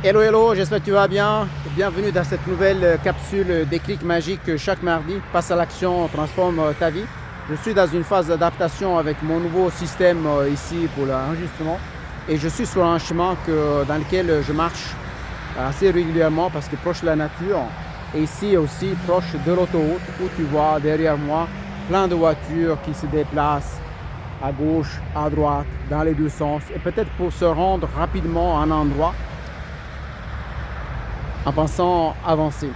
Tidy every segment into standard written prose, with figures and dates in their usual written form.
Hello, hello, j'espère que tu vas bien. Bienvenue dans cette nouvelle capsule Déclic magique chaque mardi. Passe à l'action, transforme ta vie. Je suis dans une phase d'adaptation avec mon nouveau système ici pour l'enregistrement. Et je suis sur un chemin dans lequel je marche assez régulièrement parce que proche de la nature. Et ici aussi proche de l'autoroute où tu vois derrière moi plein de voitures qui se déplacent à gauche, à droite, dans les deux sens. Et peut-être pour se rendre rapidement à un endroit en pensant avancer.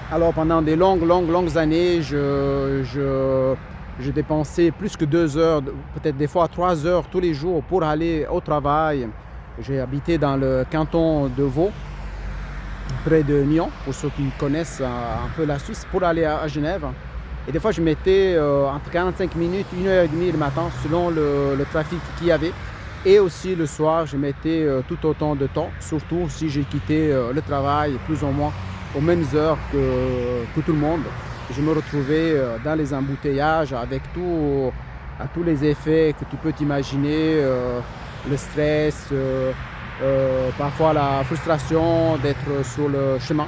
Alors pendant des longues années, je dépensais plus que 2 heures, peut-être des fois 3 heures tous les jours pour aller au travail. J'ai habité dans le canton de Vaud, près de Nyon, pour ceux qui connaissent un peu la Suisse, pour aller à Genève. Et des fois, je mettais entre 45 minutes, 1h30 le matin, selon le trafic qu'il y avait. Et aussi le soir, je mettais tout autant de temps, surtout si j'ai quitté le travail plus ou moins aux mêmes heures que tout le monde. Je me retrouvais dans les embouteillages avec tous les effets que tu peux t'imaginer, le stress, parfois la frustration d'être sur le chemin,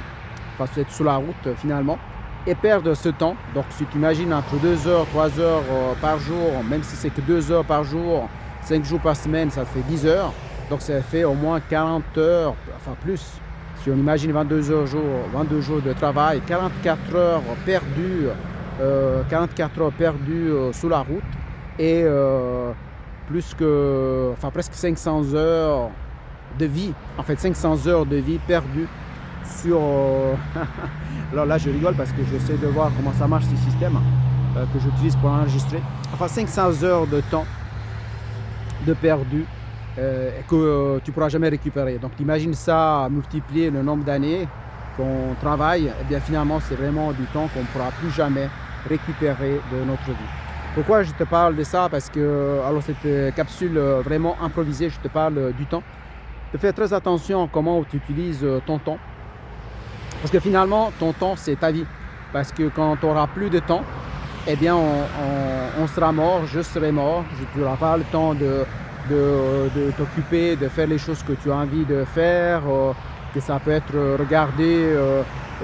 enfin d'être sur la route finalement, et perdre ce temps. Donc si tu imagines entre 2 heures, 3 heures par jour, même si c'est que 2 heures par jour, 5 jours par semaine, ça fait 10 heures. Donc ça fait au moins 40 heures, enfin plus. Si on imagine 22 jours de travail, 44 heures perdues, 44 heures perdues sous la route et presque 500 heures de vie. En fait, 500 heures de vie perdues sur... Alors là, je rigole parce que j'essaie de voir comment ça marche ce système que j'utilise pour enregistrer. Enfin, 500 heures de temps de perdu que tu ne pourras jamais récupérer. Donc imagine ça multiplier le nombre d'années qu'on travaille, et bien finalement c'est vraiment du temps qu'on ne pourra plus jamais récupérer de notre vie. Pourquoi je te parle de ça? Parce que alors cette capsule vraiment improvisée, je te parle du temps. De faire très attention à comment tu utilises ton temps. Parce que finalement ton temps c'est ta vie. Parce que quand tu n'auras plus de temps, eh bien on sera mort, je serai mort, tu n'auras pas le temps de t'occuper, de faire les choses que tu as envie de faire, que ça peut être regarder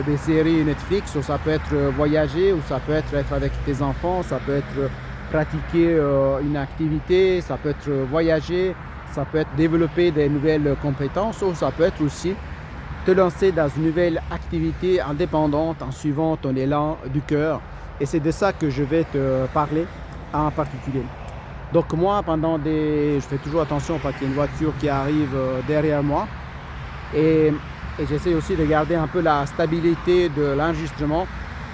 des séries Netflix, ou ça peut être voyager, ou ça peut être avec tes enfants, ça peut être pratiquer une activité, ça peut être voyager, ça peut être développer des nouvelles compétences, ou ça peut être aussi te lancer dans une nouvelle activité indépendante en suivant ton élan du cœur. Et c'est de ça que je vais te parler en particulier. Donc moi, je fais toujours attention parce qu'il y a une voiture qui arrive derrière moi. Et j'essaie aussi de garder un peu la stabilité de l'enregistrement.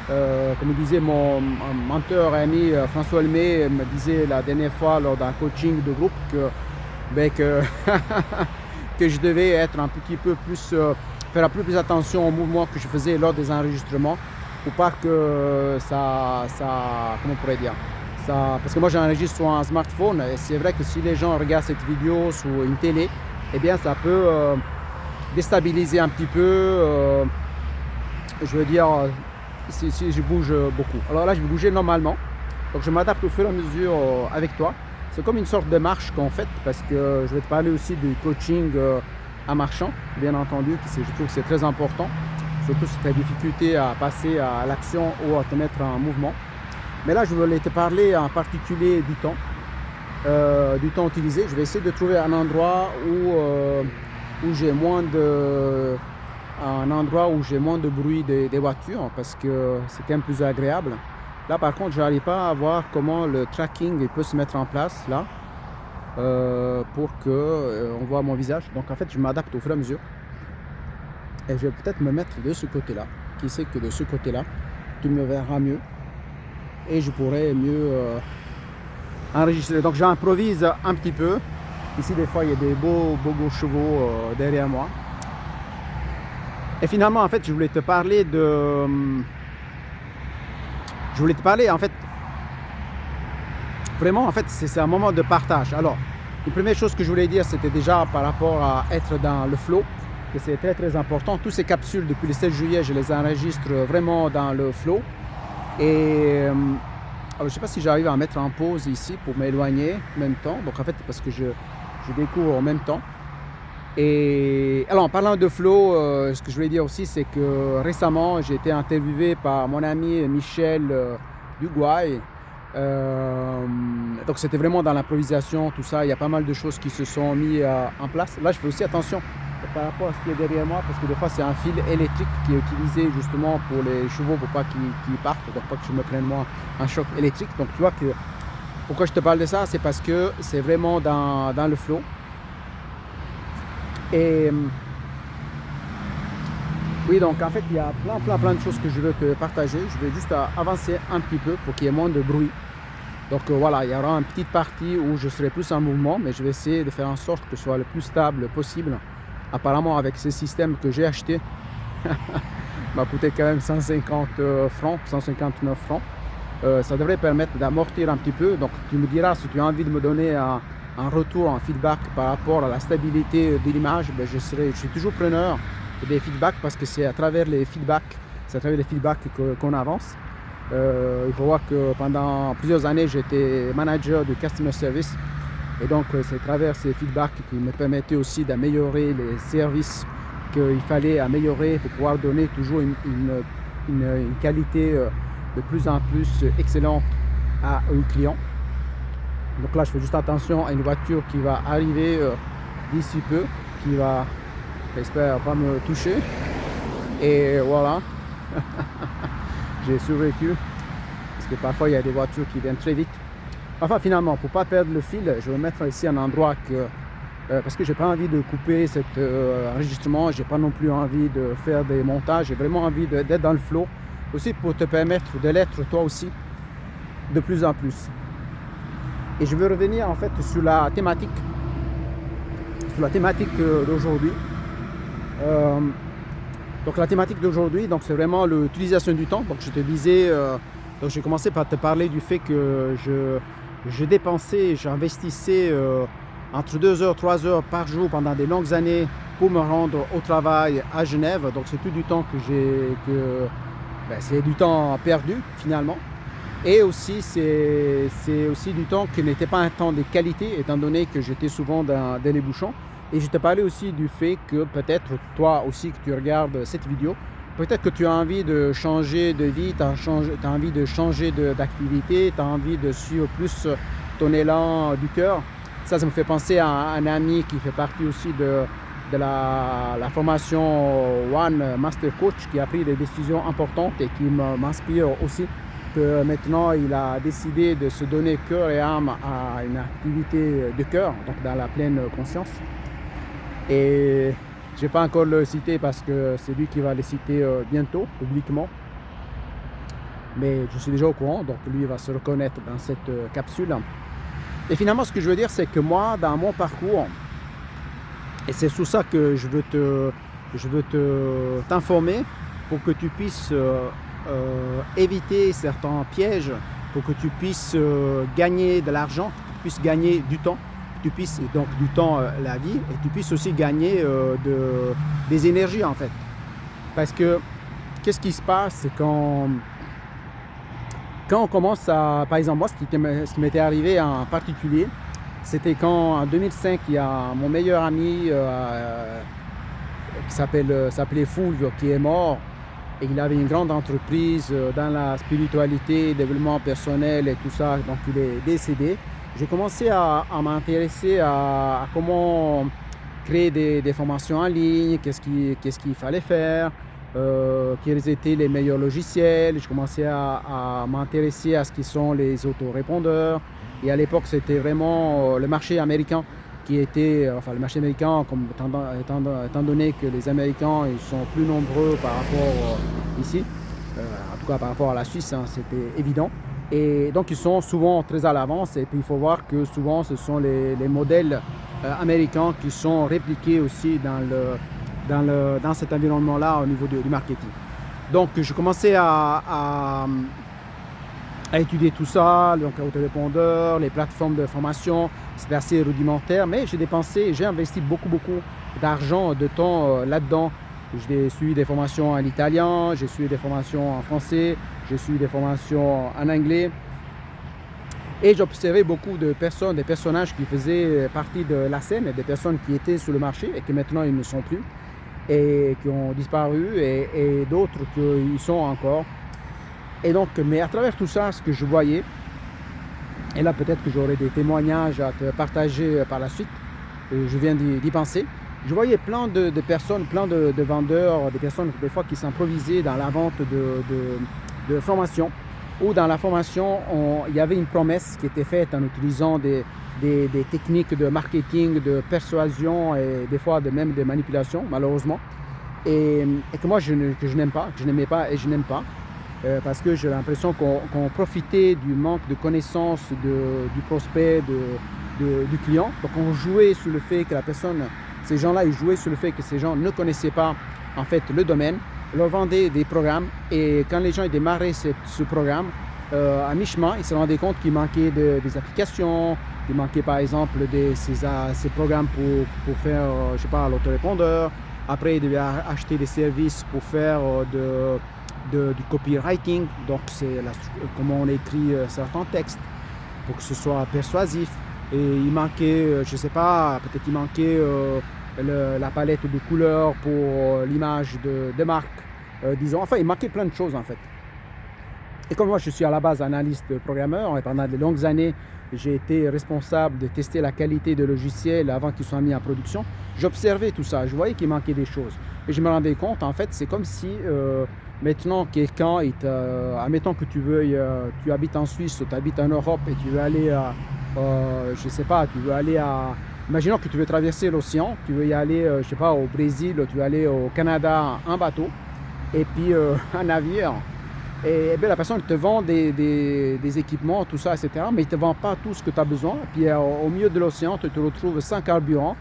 Comme disait mon mentor et ami François Lemay, me disait la dernière fois lors d'un coaching de groupe que je devais être un petit peu plus, faire un peu plus attention aux mouvements que je faisais lors des enregistrements. Pour pas que comment on pourrait dire ça, parce que moi j'enregistre sur un smartphone et c'est vrai que si les gens regardent cette vidéo sur une télé, eh bien ça peut déstabiliser un petit peu, je veux dire, si je bouge beaucoup. Alors là je vais bouger normalement, donc je m'adapte au fur et à mesure avec toi. C'est comme une sorte de marche qu'on fait, parce que je vais te parler aussi du coaching en marchant, bien entendu, je trouve que c'est très important. Surtout si tu as des difficultés à passer à l'action ou à te mettre en mouvement. Mais là, je voulais te parler en particulier du temps utilisé. Je vais essayer de trouver un endroit où j'ai moins de bruit des voitures, parce que c'est quand même plus agréable. Là, par contre, je n'arrive pas à voir comment le tracking peut se mettre en place là pour que on voit mon visage. Donc en fait, je m'adapte au fur et à mesure. Et je vais peut-être me mettre de ce côté-là. Qui sait que de ce côté-là, tu me verras mieux. Et je pourrai mieux enregistrer. Donc j'improvise un petit peu. Ici, des fois, il y a des beaux chevaux derrière moi. Et finalement, en fait, je voulais te parler en fait, vraiment, en fait, c'est un moment de partage. Alors, une première chose que je voulais dire, c'était déjà par rapport à être dans le flow. Que c'est très important. Toutes ces capsules depuis le 16 juillet, je les enregistre vraiment dans le flow. Et alors, je ne sais pas si j'arrive à mettre en pause ici pour m'éloigner en même temps. Donc en fait, parce que je découvre en même temps. Et alors en parlant de flow, ce que je voulais dire aussi, c'est que récemment j'ai été interviewé par mon ami Michel Duguay. Donc c'était vraiment dans l'improvisation, tout ça. Il y a pas mal de choses qui se sont mises en place. Là je fais aussi attention par rapport à ce qui est derrière moi, parce que des fois c'est un fil électrique qui est utilisé justement pour les chevaux, pour pas qu'ils partent, donc pas que je me prenne moi un choc électrique. Donc tu vois que pourquoi je te parle de ça, c'est parce que c'est vraiment dans le flow. Et oui, donc en fait il y a plein de choses que je veux te partager. Je vais juste avancer un petit peu pour qu'il y ait moins de bruit. Donc voilà, il y aura une petite partie où je serai plus en mouvement, mais je vais essayer de faire en sorte que ce soit le plus stable possible. Apparemment avec ce système que j'ai acheté, m'a coûté quand même 150 francs, 159 francs. Ça devrait permettre d'amortir un petit peu. Donc tu me diras si tu as envie de me donner un retour, un feedback par rapport à la stabilité de l'image. Ben, je suis toujours preneur des feedbacks, parce que c'est à travers les feedbacks, qu'on avance. Il faut voir que pendant plusieurs années j'étais manager de customer service, et donc c'est à travers ces feedbacks qui me permettaient aussi d'améliorer les services qu'il fallait améliorer pour pouvoir donner toujours une qualité de plus en plus excellente aux clients. Donc là je fais juste attention à une voiture qui va arriver d'ici peu, qui va, j'espère, pas me toucher. Et voilà. J'ai survécu, parce que parfois il y a des voitures qui viennent très vite. Enfin finalement, pour ne pas perdre le fil, je vais mettre ici un endroit parce que j'ai pas envie de couper cet enregistrement, j'ai pas non plus envie de faire des montages, j'ai vraiment envie d'être dans le flow, aussi pour te permettre de l'être toi aussi de plus en plus. Et je veux revenir en fait sur la thématique d'aujourd'hui. Donc la thématique d'aujourd'hui, donc c'est vraiment l'utilisation du temps. Donc je te disais, donc j'ai commencé par te parler du fait que je dépensais, j'investissais entre 2 heures, 3 heures par jour pendant des longues années pour me rendre au travail à Genève. Donc c'est tout du temps c'est du temps perdu finalement. Et aussi c'est aussi du temps qui n'était pas un temps de qualité, étant donné que j'étais souvent dans les bouchons. Et je te parlais aussi du fait que peut-être toi aussi que tu regardes cette vidéo, peut-être que tu as envie de changer de vie, tu as envie de changer d'activité, tu as envie de suivre plus ton élan du cœur. Ça me fait penser à un ami qui fait partie aussi de la formation One Master Coach, qui a pris des décisions importantes et qui m'inspire aussi. Que maintenant il a décidé de se donner cœur et âme à une activité de cœur, donc dans la pleine conscience. Et je n'ai pas encore le cité parce que c'est lui qui va le citer bientôt publiquement, mais je suis déjà au courant, donc lui va se reconnaître dans cette capsule. Et finalement ce que je veux dire, c'est que moi dans mon parcours, et c'est sur ça que je veux t'informer pour que tu puisses éviter certains pièges, pour que tu puisses gagner de l'argent, que tu puisses gagner du temps, tu puisses donc du temps, la vie, et tu puisses aussi gagner des énergies en fait. Parce que qu'est-ce qui se passe, c'est quand on commence à, par exemple moi, ce qui m'était arrivé en particulier, c'était quand en 2005 il y a mon meilleur ami qui s'appelait Fulvio, qui est mort. Et il avait une grande entreprise dans la spiritualité, développement personnel et tout ça, donc il est décédé. J'ai commencé à m'intéresser à comment créer des formations en ligne, qu'est-ce qu'il fallait faire, quels étaient les meilleurs logiciels. Je commençais à m'intéresser à ce qui sont les autorépondeurs. Et à l'époque, c'était vraiment le marché américain qui était, enfin le marché américain, étant donné que les Américains ils sont plus nombreux par rapport ici, en tout cas par rapport à la Suisse, hein, c'était évident. Et donc ils sont souvent très à l'avance, et puis il faut voir que souvent ce sont les modèles américains qui sont répliqués aussi dans cet environnement-là au niveau du marketing. Donc je commençais à étudier tout ça, donc autorépondeurs, les plateformes de formation. C'était assez rudimentaire, mais j'ai investi beaucoup d'argent, de temps là-dedans. J'ai suivi des formations en italien, j'ai suivi des formations en français, j'ai suivi des formations en anglais. Et j'observais beaucoup de personnes, des personnages qui faisaient partie de la scène, des personnes qui étaient sur le marché et qui maintenant ils ne sont plus et qui ont disparu et d'autres qui y sont encore. Et donc, mais à travers tout ça, ce que je voyais, et là peut-être que j'aurai des témoignages à te partager par la suite, je viens d'y penser, je voyais plein de personnes, plein de vendeurs, des personnes des fois qui s'improvisaient dans la vente de formation, où dans la formation, il y avait une promesse qui était faite en utilisant des techniques de marketing, de persuasion et des fois même de manipulation, malheureusement, et que moi je n'aime pas, que je n'aimais pas et je n'aime pas, parce que j'ai l'impression qu'on profitait du manque de connaissance du prospect, du client. Donc on jouait sur le fait que la personne, ces gens-là, ils jouaient sur le fait que ces gens ne connaissaient pas en fait le domaine, leur vendaient des programmes et quand les gens ils démarraient ce programme, à mi-chemin, ils se rendaient compte qu'il manquait des applications, il manquait par exemple ces programmes pour faire, je sais pas, l'autorépondeur. Après, ils devaient acheter des services pour faire du copywriting, donc c'est comment on écrit certains textes pour que ce soit persuasif. Et il manquait, je sais pas, peut-être il manquait la palette de couleurs pour l'image de marque, disons. Enfin, il manquait plein de choses en fait. Et comme moi je suis à la base analyste programmeur et pendant de longues années j'ai été responsable de tester la qualité de logiciels avant qu'ils soient mis en production, j'observais tout ça, je voyais qu'il manquait des choses. Et je me rendais compte, en fait, c'est comme si maintenant quelqu'un, admettons que tu habites en Suisse ou tu habites en Europe et tu veux aller à, je sais pas, tu veux aller à, imaginons que tu veux traverser l'océan, tu veux y aller, je sais pas, au Brésil, tu veux aller au Canada en bateau, et puis un navire. Et bien, la personne te vend des équipements, tout ça, etc. Mais il ne te vend pas tout ce que tu as besoin. Et puis au milieu de l'océan, tu te retrouves sans carburant,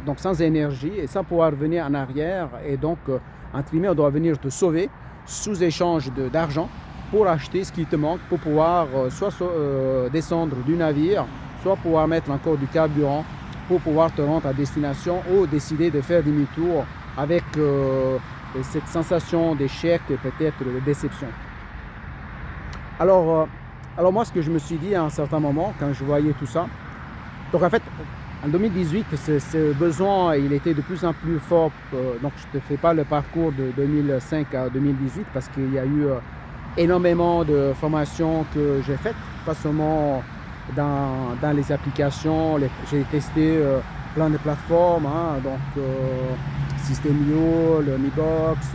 donc sans énergie et sans pouvoir revenir en arrière. Et donc, entre guillemets, on doit venir te sauver sous échange d'argent pour acheter ce qui te manque, pour pouvoir soit descendre du navire, soit pouvoir mettre encore du carburant pour pouvoir te rendre à destination ou décider de faire demi-tour avec cette sensation d'échec et peut-être de déception. Alors moi, ce que je me suis dit à un certain moment, quand je voyais tout ça, donc en fait, en 2018, ce besoin, il était de plus en plus fort. Donc je ne te fais pas le parcours de 2005 à 2018 parce qu'il y a eu énormément de formations que j'ai faites, pas seulement dans les applications. J'ai testé plein de plateformes, hein, donc System.io, le Mi Box,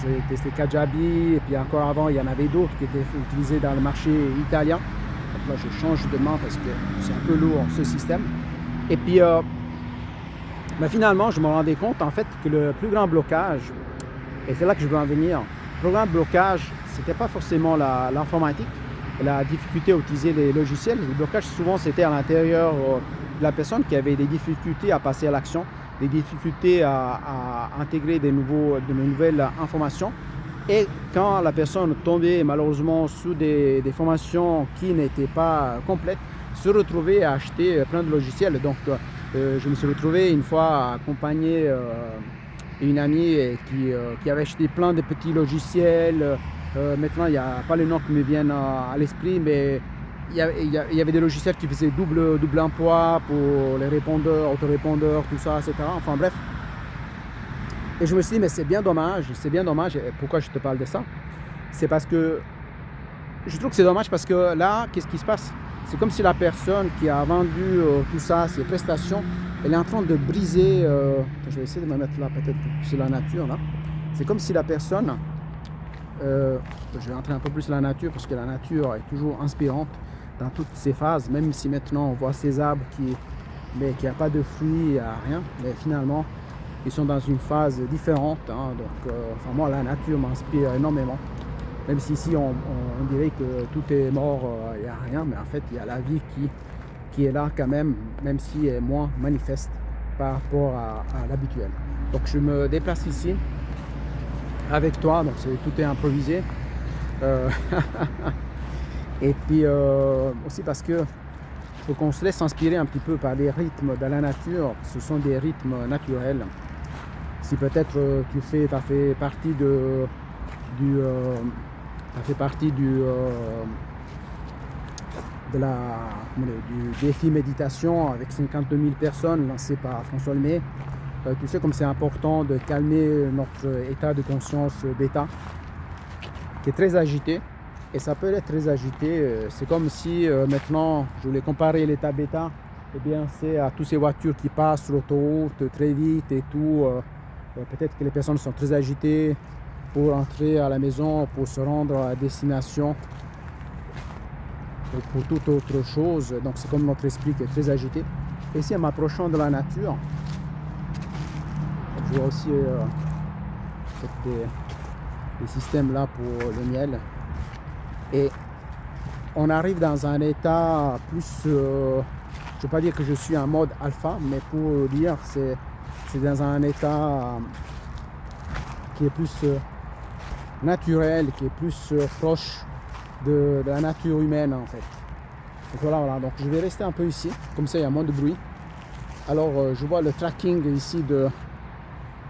j'ai testé Kajabi, et puis encore avant, il y en avait d'autres qui étaient utilisés dans le marché italien. Donc là, je change de main parce que c'est un peu lourd ce système. Et puis, finalement, je me rendais compte en fait que le plus grand blocage, et c'est là que je veux en venir, le plus grand blocage, c'était pas forcément l'informatique, la difficulté à utiliser les logiciels. Le blocage, souvent, c'était à l'intérieur de la personne qui avait des difficultés à passer à l'action, des difficultés à intégrer de nouvelles informations. Et quand la personne tombait malheureusement sous des formations qui n'étaient pas complètes, se retrouvait à acheter plein de logiciels. Donc je me suis retrouvé une fois à accompagner une amie qui avait acheté plein de petits logiciels. Maintenant, il n'y a pas les noms qui me viennent à l'esprit, mais il y avait des logiciels qui faisaient double emploi pour les répondeurs, autorépondeurs, tout ça, etc. Enfin bref. Et je me suis dit, mais c'est bien dommage. Et pourquoi je te parle de ça? C'est parce que je trouve que c'est dommage parce que là, qu'est-ce qui se passe? C'est comme si la personne qui a vendu tout ça, ses prestations, elle est en train de briser. Je vais essayer de me mettre là, peut-être sur la nature. Là. C'est comme si la personne. Je vais entrer un peu plus dans la nature parce que la nature est toujours inspirante dans toutes ses phases, même si maintenant on voit ces arbres qui n'a pas de fruits, il n'y a rien, mais finalement ils sont dans une phase différente. Hein, donc, enfin moi la nature m'inspire énormément, même si ici on dirait que tout est mort, il n'y a rien, mais en fait il y a la vie qui est là quand même si elle est moins manifeste par rapport à l'habituel. Donc je me déplace ici avec toi, donc tout est improvisé. Et puis aussi parce que faut qu'on se laisse inspirer un petit peu par les rythmes de la nature. Ce sont des rythmes naturels. Si peut-être tu as fait partie du défi méditation avec 52 000 personnes lancé par François Lemay. Tu sais comme c'est important de calmer notre état de conscience bêta qui est très agité. Et ça peut être très agité. C'est comme si maintenant, je voulais comparer l'état bêta, eh bien c'est à toutes ces voitures qui passent sur l'autoroute très vite et tout. Peut-être que les personnes sont très agitées pour entrer à la maison, pour se rendre à la destination, ou pour toute autre chose. Donc c'est comme notre esprit qui est très agité. Et ici, en m'approchant de la nature, je vois aussi des systèmes là pour le miel. Et on arrive dans un état plus, je ne veux pas dire que je suis en mode alpha, mais pour dire c'est dans un état qui est plus naturel, qui est plus proche de la nature humaine en fait. Donc voilà, donc je vais rester un peu ici, comme ça il y a moins de bruit. Alors je vois le tracking ici de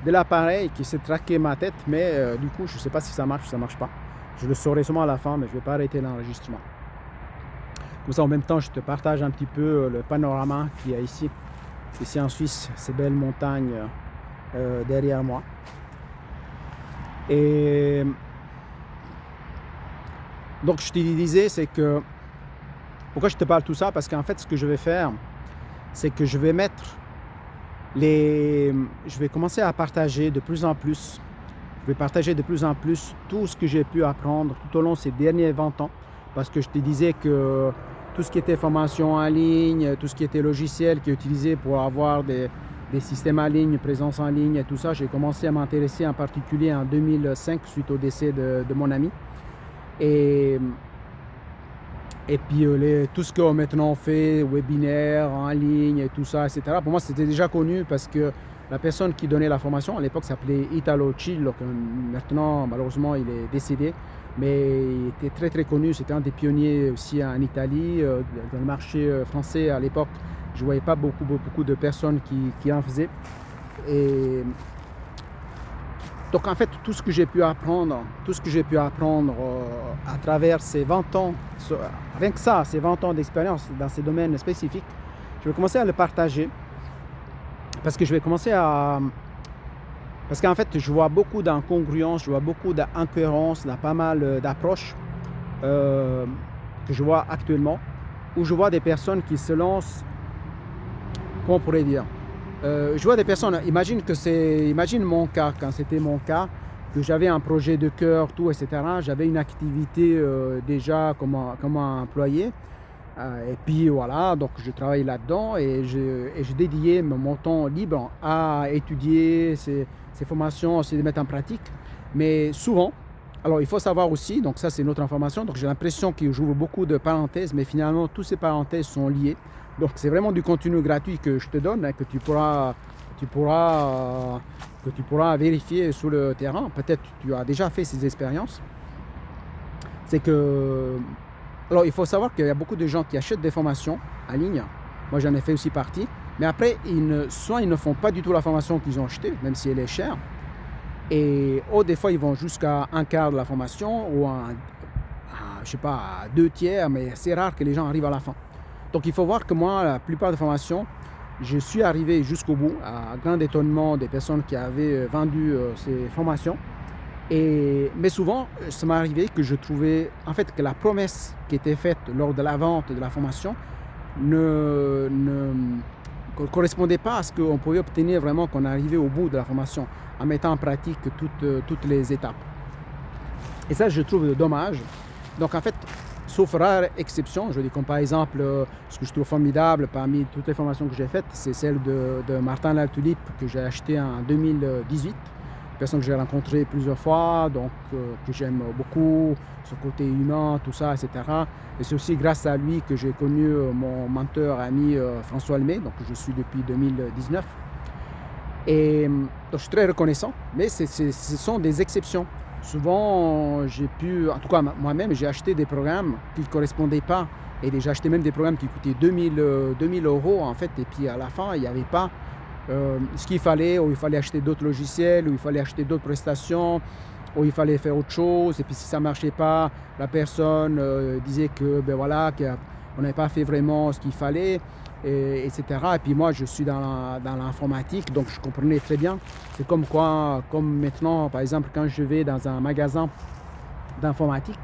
l'appareil qui s'est traqué ma tête, mais du coup je ne sais pas si ça marche ou ça ne marche pas. Je le saurai sûrement à la fin, mais je ne vais pas arrêter l'enregistrement. Comme ça, en même temps, je te partage un petit peu le panorama qu'il y a ici. Ici en Suisse, ces belles montagnes derrière moi. Et donc, je te disais, c'est que... Pourquoi je te parle de tout ça? Parce qu'en fait, ce que je vais faire, c'est que je vais mettre Je vais commencer à partager de plus en plus. Je vais partager de plus en plus tout ce que j'ai pu apprendre tout au long de ces derniers 20 ans. Parce que je te disais que tout ce qui était formation en ligne, tout ce qui était logiciel qui est utilisé pour avoir des systèmes en ligne, présence en ligne et tout ça, j'ai commencé à m'intéresser en particulier en 2005 suite au décès de mon ami. Et puis tout ce que maintenant on fait, webinaire, en ligne et tout ça, etc. Pour moi, c'était déjà connu parce que la personne qui donnait la formation, à l'époque, s'appelait Italo Cillo. Maintenant, malheureusement, il est décédé. Mais il était très très connu. C'était un des pionniers aussi en Italie. Dans le marché français, à l'époque, je ne voyais pas beaucoup de personnes qui en faisaient. Et donc en fait, tout ce que j'ai pu apprendre à travers ces 20 ans, rien que ça, ces 20 ans d'expérience dans ces domaines spécifiques, je vais commencer à le partager. Parce que je vais commencer à... Parce qu'en fait, je vois beaucoup d'incongruences, je vois beaucoup d'incohérences dans pas mal d'approches que je vois actuellement, où je vois des personnes qui se lancent, comment on pourrait dire, je vois des personnes, imagine mon cas, quand c'était mon cas, que j'avais un projet de cœur, tout, etc. J'avais une activité déjà comme employé. Et puis voilà, donc je travaille là-dedans et je dédiais mon temps libre à étudier ces formations, aussi les mettre en pratique. Mais souvent, alors il faut savoir aussi, donc ça c'est une autre information, donc j'ai l'impression que j'ouvre beaucoup de parenthèses, mais finalement toutes ces parenthèses sont liées. Donc c'est vraiment du contenu gratuit que je te donne, hein, que tu pourras vérifier sur le terrain. Peut-être que tu as déjà fait ces expériences. C'est que... Alors, il faut savoir qu'il y a beaucoup de gens qui achètent des formations en ligne. Moi, j'en ai fait aussi partie. Mais après, soit ils ne font pas du tout la formation qu'ils ont achetée, même si elle est chère. Et des fois, ils vont jusqu'à un quart de la formation ou je sais pas, à 2/3, mais c'est rare que les gens arrivent à la fin. Donc, il faut voir que moi, la plupart des formations, je suis arrivé jusqu'au bout, à grand étonnement des personnes qui avaient vendu ces formations. Mais souvent, ça m'est arrivé que je trouvais en fait que la promesse qui était faite lors de la vente de la formation ne correspondait pas à ce qu'on pouvait obtenir vraiment quand on arrivait au bout de la formation en mettant en pratique toutes les étapes. Et ça, je trouve dommage. Donc en fait, sauf rare exception, je dis comme par exemple, ce que je trouve formidable parmi toutes les formations que j'ai faites, c'est celle de Martin Latulippe que j'ai acheté en 2018. Personne que j'ai rencontré plusieurs fois, donc que j'aime beaucoup, son côté humain, tout ça, etc. Et c'est aussi grâce à lui que j'ai connu mon mentor ami François Lemay, donc je suis depuis 2019. Et donc je suis très reconnaissant, mais ce sont des exceptions. Souvent, en tout cas moi-même, j'ai acheté des programmes qui ne correspondaient pas, et j'ai acheté même des programmes qui coûtaient 2000 € en fait, et puis à la fin, il n'y avait pas ce qu'il fallait, ou il fallait acheter d'autres logiciels, ou il fallait acheter d'autres prestations, ou il fallait faire autre chose. Et puis si ça ne marchait pas, la personne disait que ben voilà, on n'avait pas fait vraiment ce qu'il fallait, etc. Et puis moi, je suis dans l'informatique, donc je comprenais très bien. C'est comme quoi, comme maintenant, par exemple, quand je vais dans un magasin d'informatique,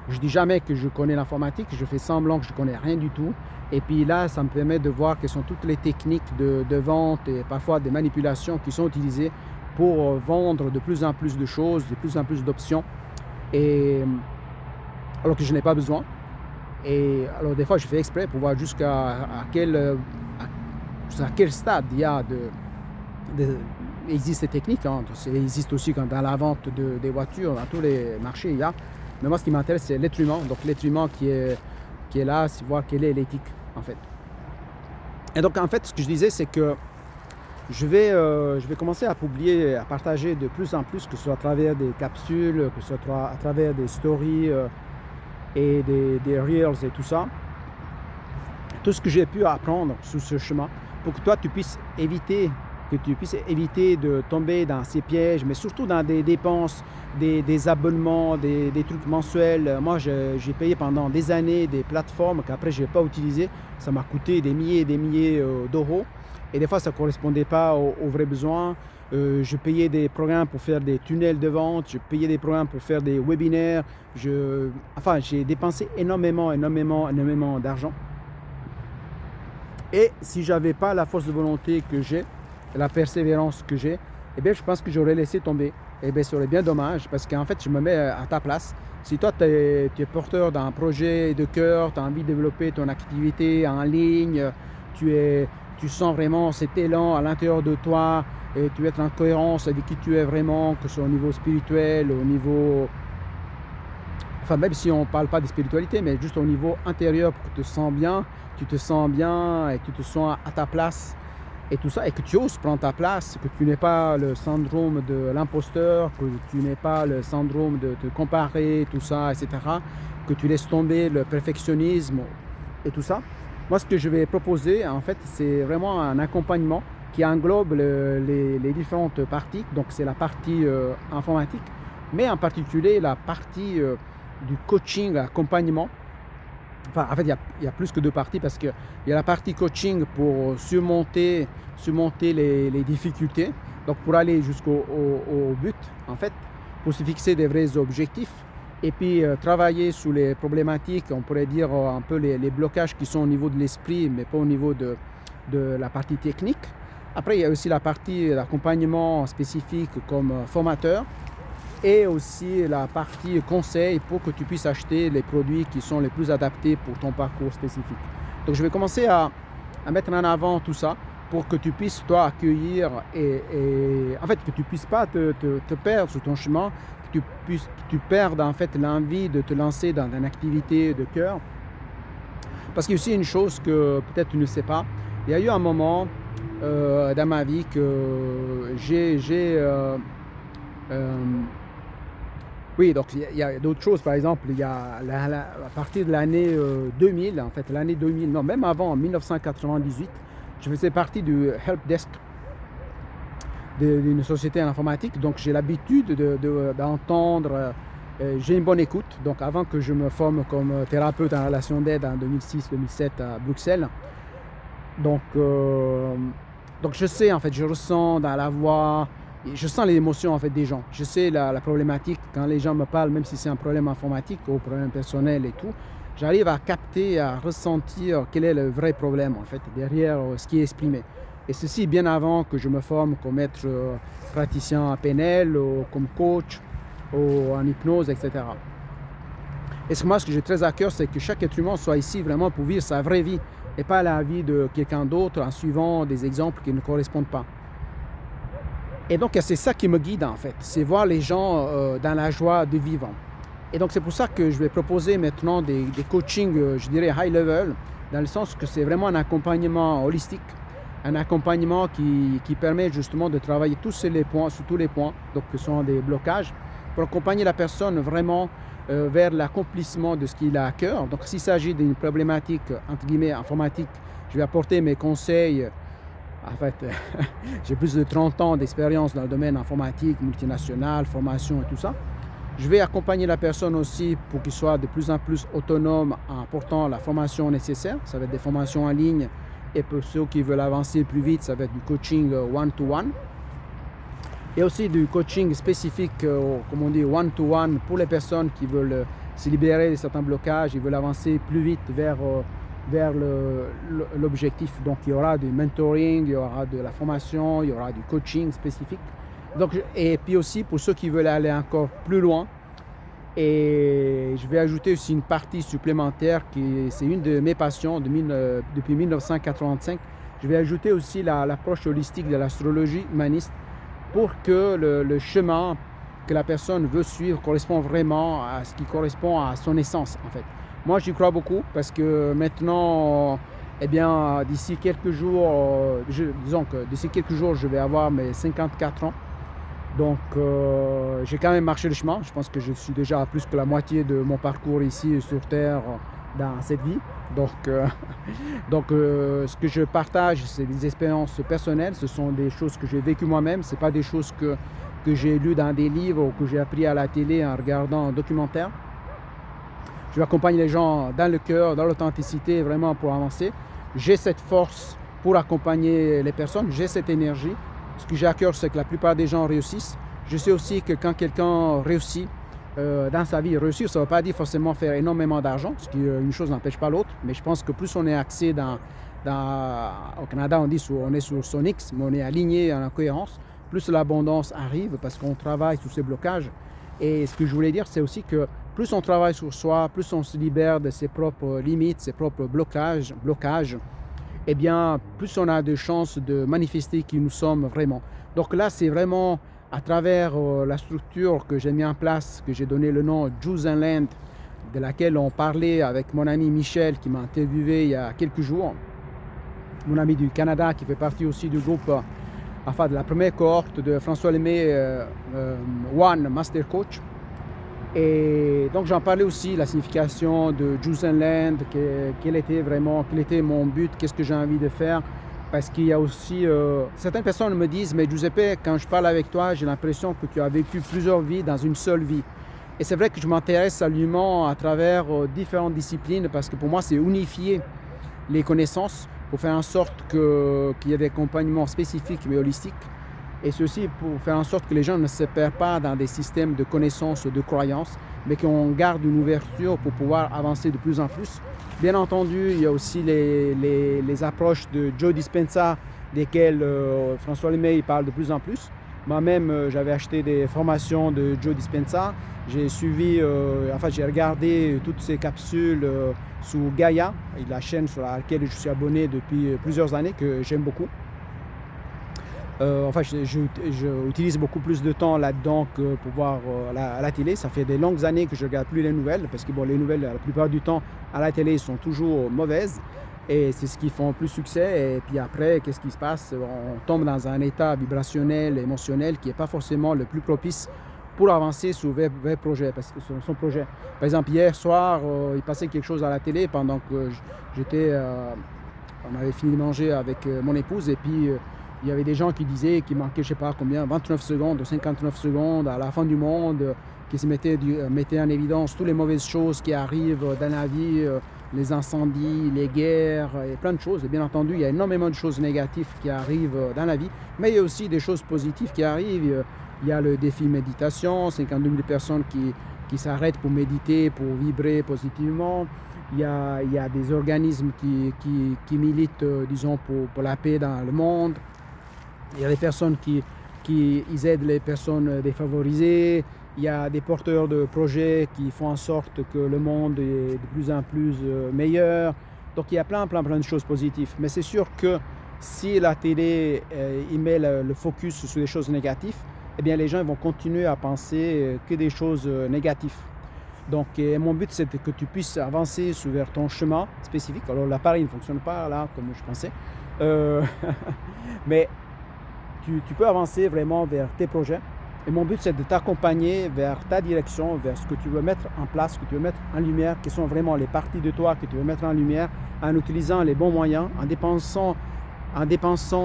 je dis jamais que je connais l'informatique, je fais semblant que je connais rien du tout. Et puis là, ça me permet de voir quelles sont toutes les techniques de vente et parfois des manipulations qui sont utilisées pour vendre de plus en plus de choses, de plus en plus d'options, et alors que je n'ai pas besoin. Et alors des fois, je fais exprès pour voir jusqu'à quel stade il y a il existe ces techniques. Hein. Il existe aussi dans la vente des voitures, dans tous les marchés, il y a. Mais moi, ce qui m'intéresse, c'est l'être humain. Donc l'être humain qui est là, c'est voir quelle est l'éthique, en fait. Et donc, en fait, ce que je disais, c'est que je vais commencer à publier, à partager de plus en plus, que ce soit à travers des capsules, que ce soit à travers des stories et des reels et tout ça. Tout ce que j'ai pu apprendre sur ce chemin pour que toi, tu puisses éviter de tomber dans ces pièges, mais surtout dans des dépenses, des abonnements, des trucs mensuels. Moi, j'ai payé pendant des années des plateformes qu'après, je n'ai pas utilisées. Ça m'a coûté des milliers et des milliers d'euros. Et des fois, ça ne correspondait pas aux vrais besoins. Je payais des programmes pour faire des tunnels de vente. Je payais des programmes pour faire des webinaires. J'ai dépensé énormément d'argent. Et si je n'avais pas la force de volonté que j'ai, la persévérance que j'ai, eh bien, je pense que j'aurais laissé tomber. Eh bien, ça aurait bien dommage parce qu'en fait, je me mets à ta place. Si toi, tu es porteur d'un projet de cœur, tu as envie de développer ton activité en ligne, tu sens vraiment cet élan à l'intérieur de toi et tu es en cohérence avec qui tu es vraiment, que ce soit au niveau spirituel, au niveau... Enfin, même si on ne parle pas de spiritualité, mais juste au niveau intérieur pour que tu te sens bien et que tu te sens à ta place et tout ça, et que tu oses prendre ta place, que tu n'aies pas le syndrome de l'imposteur, que tu n'aies pas le syndrome de te comparer, tout ça, etc., que tu laisses tomber le perfectionnisme et tout ça. Moi, ce que je vais proposer, en fait, c'est vraiment un accompagnement qui englobe les différentes parties. Donc, c'est la partie informatique, mais en particulier la partie du coaching, accompagnement. Enfin, en fait, il y a plus que deux parties parce qu'il y a la partie coaching pour surmonter les difficultés, donc pour aller jusqu'au but, en fait, pour se fixer des vrais objectifs et puis travailler sur les problématiques, on pourrait dire un peu les blocages qui sont au niveau de l'esprit, mais pas au niveau de la partie technique. Après, il y a aussi la partie d'accompagnement spécifique comme formateur, et aussi la partie conseil pour que tu puisses acheter les produits qui sont les plus adaptés pour ton parcours spécifique. Donc je vais commencer à mettre en avant tout ça pour que tu puisses toi accueillir et en fait que tu puisses pas te perdre sur ton chemin, que tu perdes en fait l'envie de te lancer dans une activité de cœur. Parce qu'il y a aussi une chose que peut-être tu ne sais pas, il y a eu un moment dans ma vie que oui, donc il y a d'autres choses, par exemple, il y a à partir de l'année 2000, en fait, l'année 2000, non, même avant, en 1998, je faisais partie du help desk d'une société en informatique, donc j'ai l'habitude d'entendre, j'ai une bonne écoute, donc avant que je me forme comme thérapeute en relation d'aide en 2006-2007 à Bruxelles, donc je sais, en fait, je ressens dans la voix, je sens les émotions en fait des gens. Je sais la problématique quand les gens me parlent, même si c'est un problème informatique ou un problème personnel et tout. J'arrive à capter, à ressentir quel est le vrai problème en fait derrière ce qui est exprimé. Et ceci bien avant que je me forme comme être praticien en PNL ou comme coach ou en hypnose, etc. Et ce que j'ai très à cœur, c'est que chaque être humain soit ici vraiment pour vivre sa vraie vie et pas la vie de quelqu'un d'autre en suivant des exemples qui ne correspondent pas. Et donc, c'est ça qui me guide en fait, c'est voir les gens dans la joie de vivre. Et donc, c'est pour ça que je vais proposer maintenant des coachings, je dirais high level, dans le sens que c'est vraiment un accompagnement holistique, un accompagnement qui permet justement de travailler sur tous les points, donc ce sont des blocages, pour accompagner la personne vraiment vers l'accomplissement de ce qu'il a à cœur. Donc, s'il s'agit d'une problématique, entre guillemets, informatique, je vais apporter mes conseils. En fait, j'ai plus de 30 ans d'expérience dans le domaine informatique, multinational, formation et tout ça. Je vais accompagner la personne aussi pour qu'il soit de plus en plus autonome en apportant la formation nécessaire. Ça va être des formations en ligne et pour ceux qui veulent avancer plus vite, ça va être du coaching one-to-one. Et aussi du coaching spécifique, comme on dit, one-to-one pour les personnes qui veulent se libérer de certains blocages, ils veulent avancer plus vite vers l'objectif. Donc il y aura du mentoring, il y aura de la formation, il y aura du coaching spécifique. Donc, et puis aussi pour ceux qui veulent aller encore plus loin, et je vais ajouter aussi une partie supplémentaire qui c'est une de mes passions depuis 1985. Je vais ajouter aussi l'approche holistique de l'astrologie humaniste pour que le chemin que la personne veut suivre correspond vraiment à ce qui correspond à son essence en fait. Moi j'y crois beaucoup parce que maintenant, eh bien d'ici quelques jours, disons que d'ici quelques jours je vais avoir mes 54 ans. Donc j'ai quand même marché le chemin. Je pense que je suis déjà à plus que la moitié de mon parcours ici sur Terre dans cette vie. Donc, ce que je partage, c'est des expériences personnelles. Ce sont des choses que j'ai vécues moi-même. Ce n'est pas des choses que j'ai lues dans des livres ou que j'ai appris à la télé en regardant un documentaire. Je vais accompagner les gens dans le cœur, dans l'authenticité, vraiment pour avancer. J'ai cette force pour accompagner les personnes. J'ai cette énergie. Ce que j'ai à cœur, c'est que la plupart des gens réussissent. Je sais aussi que quand quelqu'un réussit dans sa vie, réussir, ça ne veut pas dire forcément faire énormément d'argent, parce qu'une chose n'empêche pas l'autre. Mais je pense que plus on est axé au Canada, on dit on est sur son X, mais on est aligné en cohérence, plus l'abondance arrive parce qu'on travaille sur ces blocages. Et ce que je voulais dire, c'est aussi que plus on travaille sur soi, plus on se libère de ses propres limites, ses propres blocages, eh bien, plus on a de chances de manifester qui nous sommes vraiment. Donc là, c'est vraiment à travers la structure que j'ai mis en place, que j'ai donné le nom Juice & Land, de laquelle on parlait avec mon ami Michel, qui m'a interviewé il y a quelques jours. Mon ami du Canada, qui fait partie aussi du groupe, enfin de la première cohorte de François Lemay, One Master Coach. Et donc j'en parlais aussi, la signification de Juice & Land, quel était mon but, qu'est-ce que j'ai envie de faire. Parce qu'il y a aussi, certaines personnes me disent, mais Giuseppe, quand je parle avec toi, j'ai l'impression que tu as vécu plusieurs vies dans une seule vie. Et c'est vrai que je m'intéresse à l'humain à travers différentes disciplines, parce que pour moi, c'est unifier les connaissances pour faire en sorte qu'il y ait des accompagnements spécifiques mais holistiques. Et ceci pour faire en sorte que les gens ne se perdent pas dans des systèmes de connaissances, de croyances, mais qu'on garde une ouverture pour pouvoir avancer de plus en plus. Bien entendu, il y a aussi les approches de Joe Dispenza, desquelles François Lemay parle de plus en plus. Moi-même, j'avais acheté des formations de Joe Dispenza. J'ai suivi, j'ai regardé toutes ces capsules sous Gaia, la chaîne sur laquelle je suis abonné depuis plusieurs années, que j'aime beaucoup. Je utilise beaucoup plus de temps là-dedans que pour voir à la télé. Ça fait des longues années que je ne regarde plus les nouvelles, parce que les nouvelles, la plupart du temps, à la télé, sont toujours mauvaises. Et c'est ce qui fait plus succès. Et puis après, qu'est-ce qui se passe? On tombe dans un état vibrationnel, émotionnel, qui n'est pas forcément le plus propice pour avancer sur son projet. Par exemple, hier soir, il passait quelque chose à la télé pendant que on avait fini de manger avec mon épouse, et puis il y avait des gens qui disaient qu'il manquait, je ne sais pas combien, 29 secondes, 59 secondes à la fin du monde, qui se mettaient en évidence toutes les mauvaises choses qui arrivent dans la vie, les incendies, les guerres, et plein de choses. Et bien entendu, il y a énormément de choses négatives qui arrivent dans la vie, mais il y a aussi des choses positives qui arrivent. Il y a le défi méditation, 52 000 personnes qui s'arrêtent pour méditer, pour vibrer positivement. Il y a des organismes qui militent, disons, pour la paix dans le monde. Il y a des personnes qui aident les personnes défavorisées. Il y a des porteurs de projets qui font en sorte que le monde est de plus en plus meilleur. Donc il y a plein de choses positives. Mais c'est sûr que si la télé y met le focus sur les choses négatives, eh bien les gens vont continuer à penser que des choses négatives. Donc mon but, c'est que tu puisses avancer vers ton chemin spécifique. Alors l'appareil ne fonctionne pas là comme je pensais. Mais tu peux avancer vraiment vers tes projets. Et mon but, c'est de t'accompagner vers ta direction, vers ce que tu veux mettre en place, ce que tu veux mettre en lumière, qui sont vraiment les parties de toi que tu veux mettre en lumière, en utilisant les bons moyens, en dépensant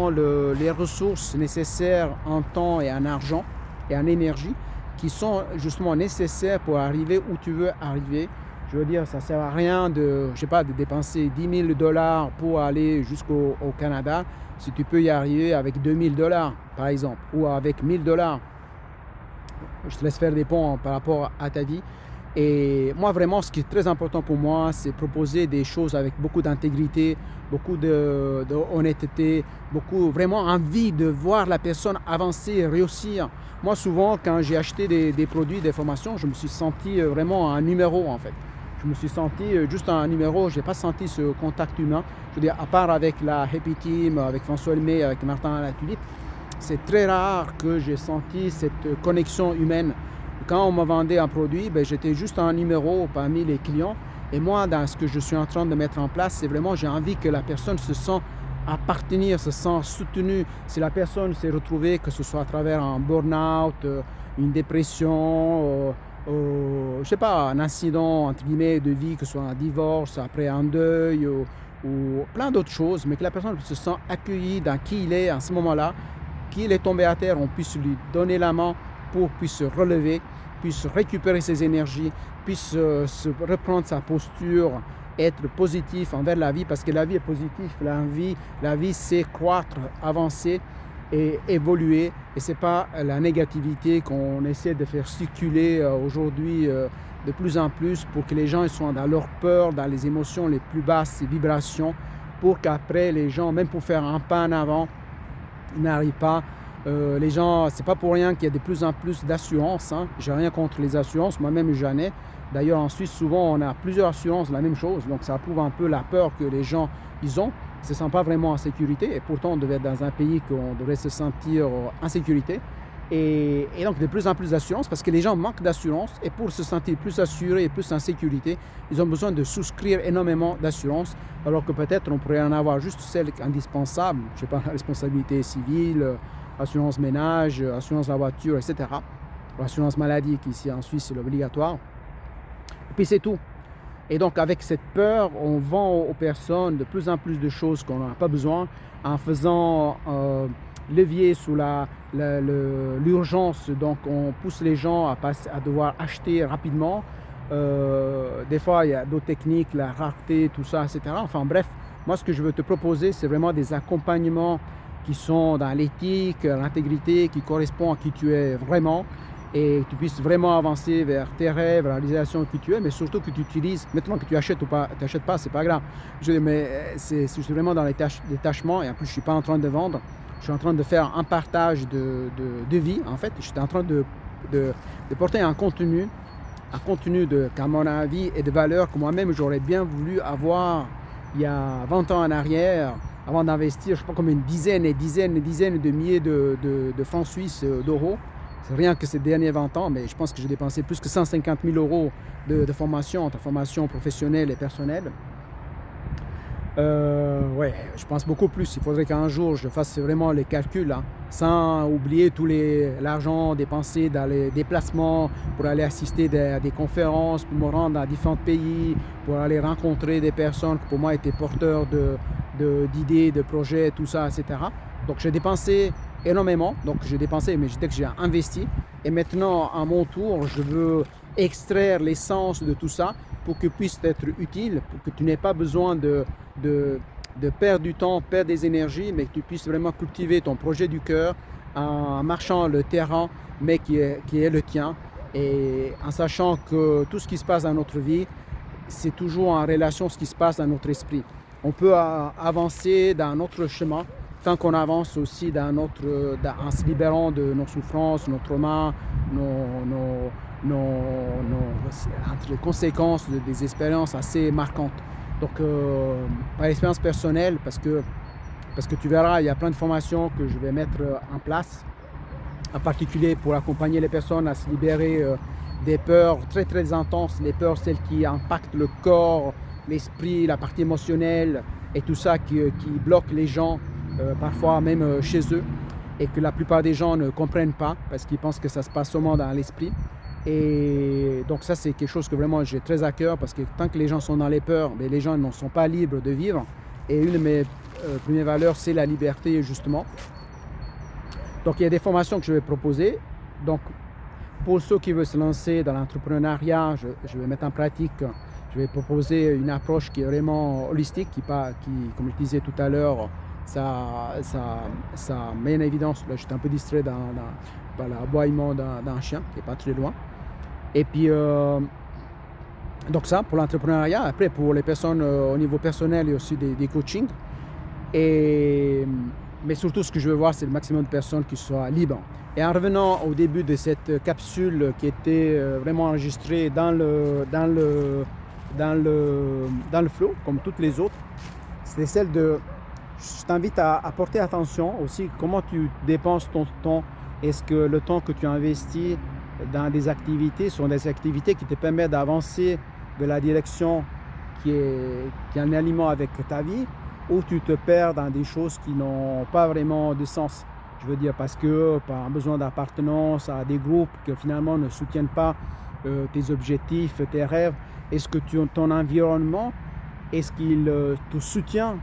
les ressources nécessaires en temps et en argent et en énergie qui sont justement nécessaires pour arriver où tu veux arriver. Je veux dire, ça ne sert à rien de, je sais pas, de dépenser 10 000 $ pour aller jusqu'au Canada si tu peux y arriver avec 2 000 $ par exemple, ou avec 1 000 $. Je te laisse faire des ponts par rapport à ta vie. Et moi, vraiment, ce qui est très important pour moi, c'est proposer des choses avec beaucoup d'intégrité, beaucoup de honnêteté, beaucoup vraiment envie de voir la personne avancer, réussir. Moi, souvent, quand j'ai acheté des produits, des formations, je me suis senti vraiment un numéro en fait. Je me suis senti juste un numéro, je n'ai pas senti ce contact humain. Je veux dire, à part avec la Happy Team, avec François Lemay, avec Martin Latulippe, c'est très rare que j'ai senti cette connexion humaine. Quand on me vendait un produit, j'étais juste un numéro parmi les clients. Et moi, dans ce que je suis en train de mettre en place, c'est vraiment, j'ai envie que la personne se sente appartenir, se sent soutenue. Si la personne s'est retrouvée, que ce soit à travers un burn-out, une dépression, je sais pas, un incident entre guillemets de vie, que ce soit un divorce, après un deuil ou plein d'autres choses, mais que la personne se sent accueillie dans qui il est à ce moment-là, qu'il est tombé à terre, on puisse lui donner la main pour puisse se relever, puisse récupérer ses énergies, puisse se reprendre sa posture, être positif envers la vie, parce que la vie est positive, la vie c'est croître, avancer et évoluer, et c'est pas la négativité qu'on essaie de faire circuler aujourd'hui de plus en plus pour que les gens soient dans leur peur, dans les émotions les plus basses, les vibrations, pour qu'après les gens, même pour faire un pas en avant, n'arrivent pas. Les gens, c'est pas pour rien qu'il y a de plus en plus d'assurances. Hein. J'ai rien contre les assurances, moi-même j'en ai. D'ailleurs en Suisse, souvent on a plusieurs assurances, la même chose. Donc ça prouve un peu la peur que les gens ils ont. Ils ne se sentent pas vraiment en sécurité. Et pourtant on devait être dans un pays qu'on devrait se sentir en sécurité. Et donc de plus en plus d'assurances parce que les gens manquent d'assurance. Et pour se sentir plus assurés et plus en sécurité, ils ont besoin de souscrire énormément d'assurances. Alors que peut-être on pourrait en avoir juste celles indispensables. Je ne sais pas, la responsabilité civile, assurance ménage, assurance la voiture, etc. L'assurance maladie qui ici en Suisse c'est l'obligatoire. Et puis c'est tout. Et donc avec cette peur, on vend aux personnes de plus en plus de choses qu'on n'a pas besoin en faisant levier sous l'urgence. Donc on pousse les gens à devoir acheter rapidement. Des fois il y a d'autres techniques, la rareté, tout ça, etc. Enfin bref, moi ce que je veux te proposer, c'est vraiment des accompagnements qui sont dans l'éthique, l'intégrité, qui correspondent à qui tu es vraiment, et que tu puisses vraiment avancer vers tes rêves, la réalisation de qui tu es, mais surtout que tu utilises, maintenant que tu achètes ou pas, tu n'achètes pas, c'est pas grave. Mais je suis vraiment dans les détachements, et en plus je ne suis pas en train de vendre, je suis en train de faire un partage de vie, en fait. Je suis en train de porter un contenu qu'à mon avis est de valeur, que moi-même j'aurais bien voulu avoir il y a 20 ans en arrière, avant d'investir, je ne sais pas, comme une dizaine de milliers de francs suisses, d'euros. C'est rien que ces derniers 20 ans, mais je pense que j'ai dépensé plus que 150 000 € de formation, entre formation professionnelle et personnelle. Ouais, je pense beaucoup plus. Il faudrait qu'un jour je fasse vraiment les calculs, hein, sans oublier tout l'argent dépensé dans les déplacements pour aller assister à des conférences, pour me rendre dans différents pays, pour aller rencontrer des personnes qui pour moi étaient porteurs d'idées, de projets, tout ça, etc. Donc j'ai dépensé énormément, mais je dis que j'ai investi, et maintenant à mon tour je veux extraire l'essence de tout ça pour que puisse être utile, pour que tu n'aies pas besoin de perdre du temps, perdre des énergies, mais que tu puisses vraiment cultiver ton projet du cœur en marchant le terrain, mais qui est le tien, et en sachant que tout ce qui se passe dans notre vie, c'est toujours en relation à ce qui se passe dans notre esprit. On peut avancer dans notre chemin tant qu'on avance aussi en se libérant de nos souffrances, nos traumas, entre les conséquences des expériences assez marquantes. Donc par expérience personnelle, parce que tu verras, il y a plein de formations que je vais mettre en place, en particulier pour accompagner les personnes à se libérer des peurs très très intenses, les peurs celles qui impactent le corps, l'esprit, la partie émotionnelle, et tout ça qui bloque les gens, parfois même chez eux, et que la plupart des gens ne comprennent pas parce qu'ils pensent que ça se passe seulement dans l'esprit. Et donc ça c'est quelque chose que vraiment j'ai très à cœur, parce que tant que les gens sont dans les peurs, mais les gens ne sont pas libres de vivre, et une de mes premières valeurs c'est la liberté justement. Donc il y a des formations que je vais proposer. Donc Pour ceux qui veulent se lancer dans l'entrepreneuriat, je vais mettre en pratique, je vais proposer une approche qui est vraiment holistique, qui comme je disais tout à l'heure, ça met en évidence, là j'étais un peu distrait par l'aboiement d'un chien qui n'est pas très loin. Et puis, donc ça pour l'entrepreneuriat. Après, pour les personnes au niveau personnel, il y a aussi des coachings. Mais surtout, ce que je veux voir, c'est le maximum de personnes qui soient libres. Et en revenant au début de cette capsule qui était vraiment enregistrée dans le flow, comme toutes les autres, c'est celle de... Je t'invite à porter attention aussi comment tu dépenses ton temps. Est-ce que le temps que tu investis dans des activités sont des activités qui te permettent d'avancer de la direction qui est en aliment avec ta vie, ou tu te perds dans des choses qui n'ont pas vraiment de sens. Je veux dire, parce que par besoin d'appartenance à des groupes qui finalement ne soutiennent pas tes objectifs, tes rêves. Est-ce que ton environnement, est-ce qu'il te soutient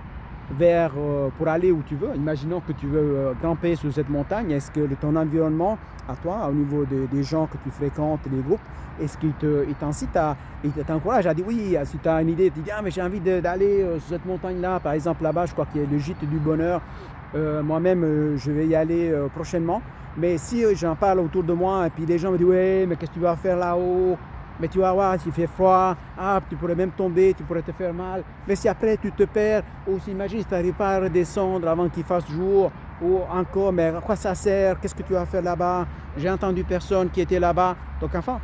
pour aller où tu veux? Imaginons que tu veux grimper sur cette montagne. Est-ce que ton environnement, à toi, au niveau des gens que tu fréquentes, les groupes, est-ce qu'il t'incite il t'encourage à dire oui, si tu as une idée, tu dis ah mais j'ai envie d'aller sur cette montagne-là, par exemple là-bas, je crois qu'il y a le gîte du bonheur. Moi-même, je vais y aller prochainement. Mais si j'en parle autour de moi et puis les gens me disent ouais, mais qu'est-ce que tu vas faire là-haut? Mais tu vas voir, s'il fait froid, tu pourrais même tomber, tu pourrais te faire mal. Mais si après tu te perds, ou imagine si tu n'arrives pas à redescendre avant qu'il fasse jour, ou encore, mais à quoi ça sert? Qu'est-ce que tu vas faire là-bas? J'ai entendu personne qui était là-bas. Donc enfin,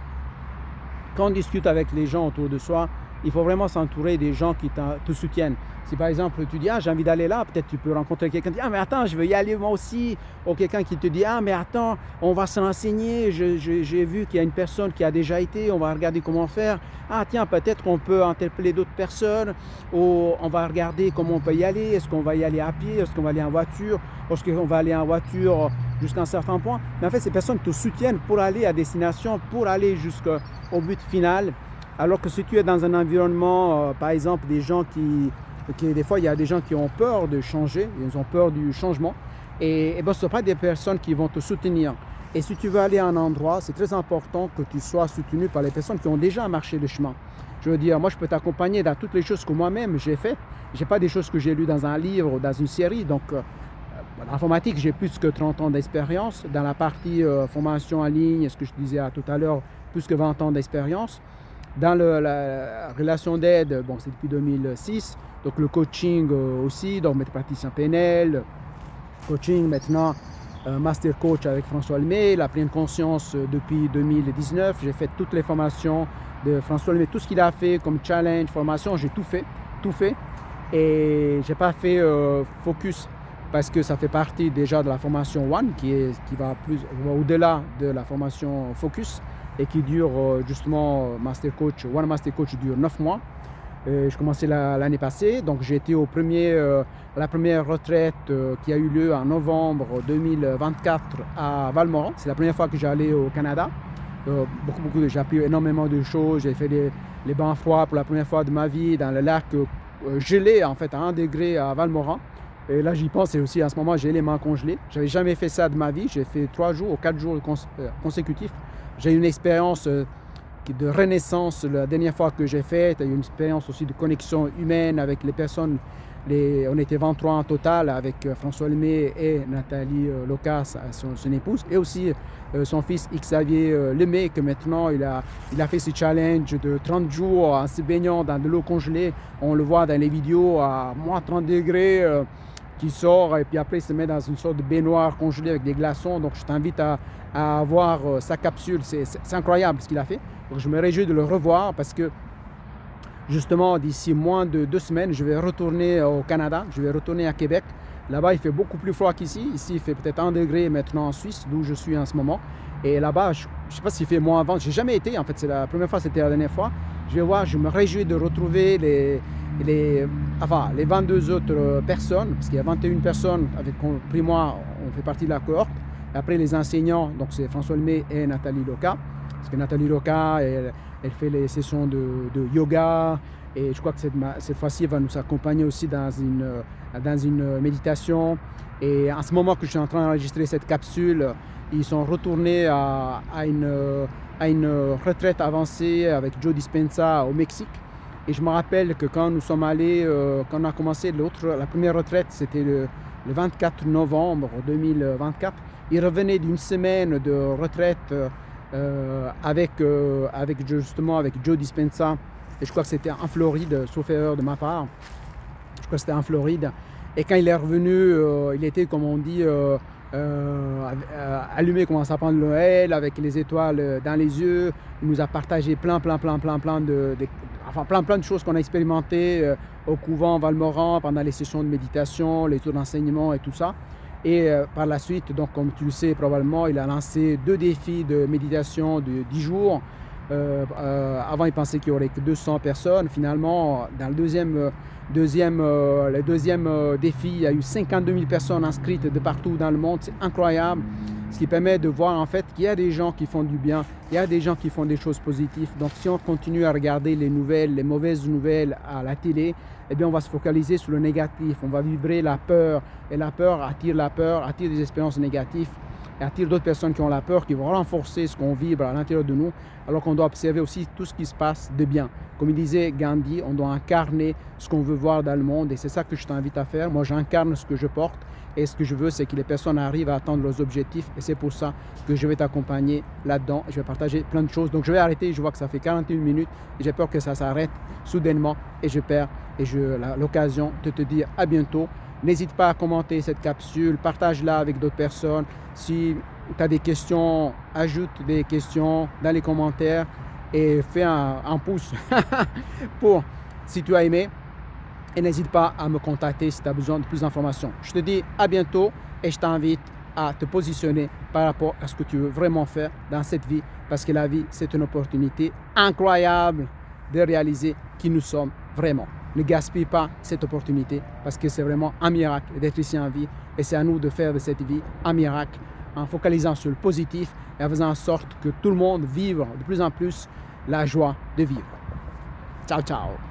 quand on discute avec les gens autour de soi, il faut vraiment s'entourer des gens qui te soutiennent. Si par exemple tu dis j'ai envie d'aller là, peut-être tu peux rencontrer quelqu'un qui dit mais attends, je veux y aller moi aussi, ou quelqu'un qui te dit mais attends, on va se renseigner, j'ai vu qu'il y a une personne qui a déjà été, on va regarder comment faire. Tiens, peut-être qu'on peut interpeller d'autres personnes, ou on va regarder comment on peut y aller. Est-ce qu'on va y aller à pied, est-ce qu'on va aller en voiture, est-ce qu'on va aller en voiture jusqu'à un certain point. Mais en fait, ces personnes te soutiennent pour aller à destination, pour aller jusqu'au but final. Alors que si tu es dans un environnement, par exemple, des gens des fois, il y a des gens qui ont peur de changer, ils ont peur du changement. Et ce ne sont pas des personnes qui vont te soutenir. Et si tu veux aller à un endroit, c'est très important que tu sois soutenu par les personnes qui ont déjà marché le chemin. Je veux dire, moi, je peux t'accompagner dans toutes les choses que moi-même j'ai fait. Je n'ai pas des choses que j'ai lues dans un livre ou dans une série. Donc, en informatique, j'ai plus que 30 ans d'expérience. Dans la partie formation en ligne, ce que je disais tout à l'heure, plus que 20 ans d'expérience. Dans la relation d'aide, c'est depuis 2006. Donc le coaching aussi, donc praticien PNL, coaching maintenant, master coach avec François Lemay, la pleine conscience depuis 2019. J'ai fait toutes les formations de François Lemay, tout ce qu'il a fait comme challenge, formation, j'ai tout fait. Et j'ai pas fait focus parce que ça fait partie déjà de la formation One qui va au-delà de la formation focus et qui dure justement One Master Coach dure 9 mois. Je commençais l'année passée, donc j'ai été la première retraite qui a eu lieu en novembre 2024 à Valmoran. C'est la première fois que j'allais au Canada. J'ai appris énormément de choses. J'ai fait les bains froids pour la première fois de ma vie dans le lac gelé en fait à 1 degré à Valmoran. Et là j'y pense, et aussi à ce moment j'ai les mains congelées. J'avais jamais fait ça de ma vie. J'ai fait 3 jours ou 4 jours consécutifs. J'ai eu une expérience de renaissance la dernière fois que j'ai fait. Il y a eu une expérience aussi de connexion humaine avec les personnes. On était 23 en total avec François Lemay et Nathalie Locas, son épouse, et aussi son fils Xavier Lemay, que maintenant il a fait ce challenge de 30 jours en se baignant dans de l'eau congelée. On le voit dans les vidéos à moins 30 degrés qui sort, et puis après il se met dans une sorte de baignoire congelée avec des glaçons. Donc je t'invite à voir sa capsule, c'est incroyable ce qu'il a fait. Donc je me réjouis de le revoir parce que justement d'ici moins de 2 semaines, je vais retourner au Canada, je vais retourner à Québec. Là-bas il fait beaucoup plus froid qu'ici, ici il fait peut-être 1 degré maintenant en Suisse, d'où je suis en ce moment. Et là-bas, je ne sais pas s'il fait moins 20, j'ai jamais été en fait, c'est la première fois, c'était la dernière fois. Je vais voir, je me réjouis de retrouver les 22 autres personnes, parce qu'il y a 21 personnes avec qui moi, on fait partie de la cohorte. Après les enseignants, donc c'est François Lemay et Nathalie Loca. Parce que Nathalie Roca, elle fait les sessions de yoga. Et je crois que cette fois-ci, elle va nous accompagner aussi dans une méditation. Et en ce moment que je suis en train d'enregistrer cette capsule, ils sont retournés à une retraite avancée avec Joe Dispenza au Mexique. Et je me rappelle que quand nous sommes allés, quand on a commencé la première retraite, c'était le 24 novembre 2024. Ils revenaient d'une semaine de retraite avec Joe Dispenza. Et je crois que c'était en Floride, sauf erreur de ma part. Je crois que c'était en Floride. Et quand il est revenu, il était, comme on dit, allumé comme un sapin de Noël, avec les étoiles dans les yeux. Il nous a partagé plein de choses qu'on a expérimentées au couvent Valmoran pendant les sessions de méditation, les tours d'enseignement et tout ça. Et par la suite, donc, comme tu le sais probablement, il a lancé 2 défis de méditation de 10 jours. Avant, il pensait qu'il n'y aurait que 200 personnes. Finalement, dans le deuxième défi, il y a eu 52 000 personnes inscrites de partout dans le monde. C'est incroyable. Ce qui permet de voir en fait qu'il y a des gens qui font du bien, il y a des gens qui font des choses positives. Donc si on continue à regarder les mauvaises nouvelles à la télé, eh bien on va se focaliser sur le négatif. On va vibrer la peur. Et la peur, attire des expériences négatives. Et attire d'autres personnes qui ont la peur, qui vont renforcer ce qu'on vibre à l'intérieur de nous, alors qu'on doit observer aussi tout ce qui se passe de bien. Comme il disait Gandhi, on doit incarner ce qu'on veut voir dans le monde, et c'est ça que je t'invite à faire. Moi, j'incarne ce que je porte, et ce que je veux, c'est que les personnes arrivent à atteindre leurs objectifs, et c'est pour ça que je vais t'accompagner là-dedans. Je vais partager plein de choses. Donc, je vais arrêter. Je vois que ça fait 41 minutes, et j'ai peur que ça s'arrête soudainement, et je perds l'occasion de te dire à bientôt. N'hésite pas à commenter cette capsule, partage-la avec d'autres personnes. Si tu as des questions, ajoute des questions dans les commentaires et fais un pouce pour si tu as aimé. Et n'hésite pas à me contacter si tu as besoin de plus d'informations. Je te dis à bientôt et je t'invite à te positionner par rapport à ce que tu veux vraiment faire dans cette vie, parce que la vie, c'est une opportunité incroyable de réaliser qui nous sommes vraiment. Ne gaspille pas cette opportunité, parce que c'est vraiment un miracle d'être ici en vie, et c'est à nous de faire de cette vie un miracle en focalisant sur le positif et en faisant en sorte que tout le monde vive de plus en plus la joie de vivre. Ciao, ciao!